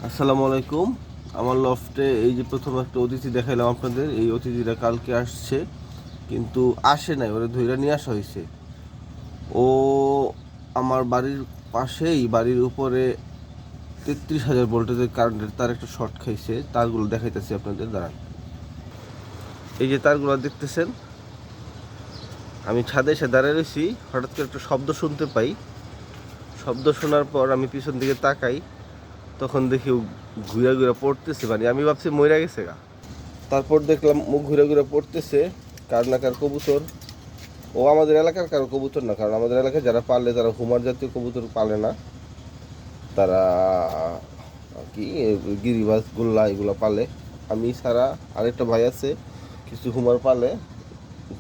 আসসালামু আলাইকুম। আমার লফটে এই যে প্রথম একটা অতিথি দেখাইলাম আপনাদের, এই অতিথিটা কালকে আসছে কিন্তু আসে নাই, ওরা ধইরা নিয়ে আসা হয়েছে। ও আমার বাড়ির পাশেই, বাড়ির উপরে 33,000 ভোল্টেজের কারেন্টের তার একটা শর্ট খাইছে। তারগুলো দেখাইতেছি আপনাদের, দাঁড়ান। এই যে তারগুলো দেখতেছেন, আমি ছাদে এসে দাঁড়িয়ে রয়েছি, হঠাৎ করে একটা শব্দ শুনতে পাই। শব্দ শোনার পর আমি পিছন দিকে তাকাই, তখন দেখি ও ঘুরা ঘুরা পড়তেছে, মানে আমি ভাবছি মইরা গেছে গা। তারপর দেখলাম মুখ ঘুরে ঘুরে পড়তেছে, কার না কার কবুতর। ও আমাদের এলাকার কারো কবুতর না, কারণ আমাদের এলাকায় যারা পালে তারা হুমার জাতীয় কবুতর পালে না, তারা কি গিরিবাজ গোল্লা এগুলো পালে। আমি ছাড়া আরেকটা ভাই আছে, কিছু হুমার পালে,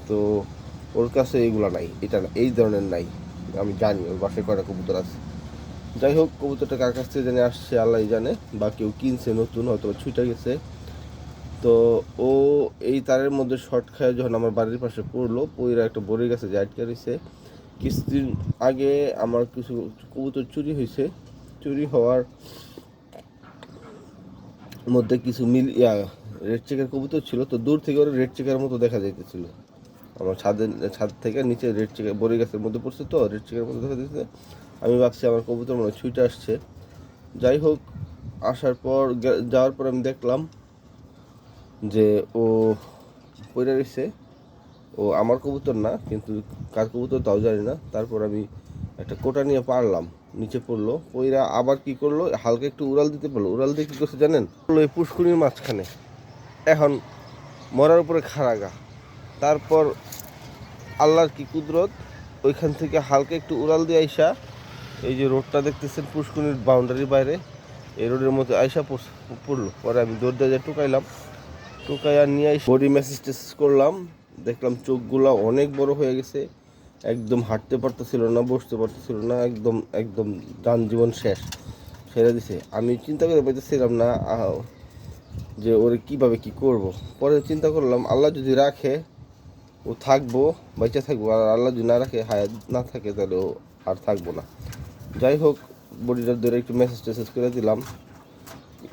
তো ওর কাছে এইগুলো নাই, এটা না, এই ধরনের নাই। আমি জানি ওর বাসায় কয়টা কবুতর আছে। যাই হোক, কবুতরটা কার কাছ থেকে জানে আসছে আল্লাহ জানে, বা কেউ কিনছে নতুন, হয়তো ছুটে গেছে। তো ও এই তারের মধ্যে শর্ট খায় যখন আমার বাড়ির পাশে পড়লো, পইরা একটা বড়ি গাছে যে আটকে রয়েছে। কিছুদিন আগে আমার কিছু কবুতর চুরি হয়েছে। চুরি হওয়ার মধ্যে কিছু রেড চেকার কবুতর ছিল, তো দূর থেকে ওরা রেড চেকার মতো দেখা যাইতেছিল। আমার ছাদ থেকে নিচে রেড চেকার বড়ি গাছের মধ্যে পড়ছে, তো রেড চেকার মতো দেখা যাচ্ছে। আমি ভাবছি আমার কবুতর মনে হয় ছুটে আসছে। যাই হোক, আসার পর যাওয়ার পর আমি দেখলাম যে ও পড়ে রয়েছে। ও আমার কবুতর না, কিন্তু কার কবুতর তাও জানি না। তারপর আমি একটা কোটা নিয়ে পারলাম, নিচে পড়লো, পইরা আবার কি করলো, হালকা একটু উড়াল দিতে পারলো। উড়াল দিয়ে কী করছে জানেন, এই পুষ্করিণীর মাঝখানে, এখন মরার উপরে খাড়াগা। তারপর আল্লাহর কি কুদরত, ওইখান থেকে হালকা একটু উড়াল দিয়ে আইসা, এই যে রোডটা দেখতেছেন পুষ্করিণীর বাউন্ডারির বাইরে, এই রোডের মধ্যে আইসা পড়লো। পরে আমি দৌড় দিয়ে টুকাইলাম, টোকাইয়া নিয়ে বডি ম্যাসেজ টেসেজ করলাম। দেখলাম চোখগুলো অনেক বড় হয়ে গেছে, একদম হাঁটতে পারতেছিল না, বসতে পারতেছিল না, একদম একদম যান জীবন শেষ, ছেড়ে দিছে। আমি চিন্তা করে পাইতেছিলাম না যে ওরে কীভাবে কি করব। পরে চিন্তা করলাম, আল্লাহ যদি রাখে ও থাকবো, বেঁচে থাকবো, আর আল্লাহ যদি না রাখে, হায়াত না থাকে, তাহলে ও আর থাকবো না। যাই হোক, বডিটার ধরে একটু মেসেজ টেসেজ করে দিলাম,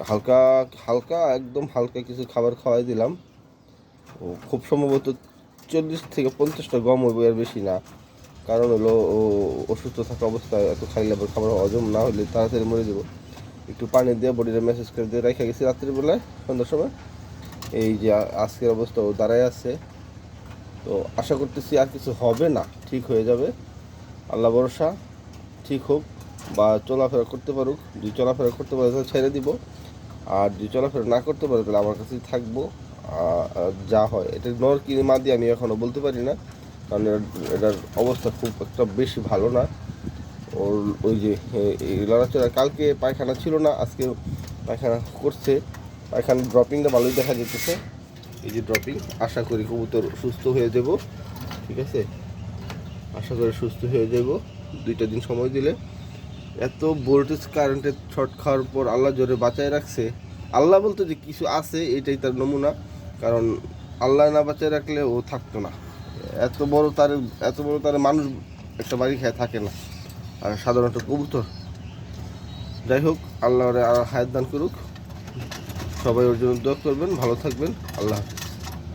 হালকা হালকা একদম হালকা কিছু খাবার খাওয়াই দিলাম। ও খুব সম্ভবত 40 থেকে 50টা গম হইব, আর বেশি না। কারণ হলো ও অসুস্থ থাকা অবস্থায় এত খাইলে আবার খাবার হজম না হলে তাড়াতাড়ি মরে যাবো। একটু পানি দিয়ে বডিটা মেসেজ করে দিয়ে রেখে গেছি রাত্রিবেলায়, সন্ধ্যার সময়। এই যে আজকের অবস্থা, ও দাঁড়ায় আছে। তো আশা করতেছি আর কিছু হবে না, ঠিক হয়ে যাবে। আল্লাহ ভরসা, ঠিক হোক বা চলাফেরা করতে পারুক। যদি চলাফেরা করতে পারে তাহলে ছেড়ে দিব, আর যদি চলাফেরা না করতে পারে তাহলে আমার কাছেই থাকবো। যা হয়, এটা নর কি মাদি আমি এখনও বলতে পারি না, কারণ এটার অবস্থা খুব একটা বেশি ভালো না। ওর ওই যে লড়াচড়া, কালকে পায়খানা ছিল না, আজকে পায়খানা করছে। পায়খানা ড্রপিংটা ভালোই দেখা যেতেছে, এই যে ড্রপিং। আশা করি কবুতর সুস্থ হয়ে যাব, ঠিক আছে, আশা করি সুস্থ হয়ে যাব 2টা দিন সময় দিলে। এত ভোল্টেজ কারেন্টের শর্ট খাওয়ার পর আল্লাহ জোরে বাঁচায় রাখছে। আল্লাহ বলতে যে কিছু আছে, এটাই তার নমুনা। কারণ আল্লাহ না বাঁচায় রাখলে ও থাকতো না। এত বড় তারে মানুষ একটা বাড়ি খেয়ে থাকে না, আর সাধারণত কবুতর। যাই হোক, আল্লাহ আর হায়াত দান করুক। সবাই ওর জন্য দোয়া করবেন, ভালো থাকবেন। আল্লাহ হাফেজ।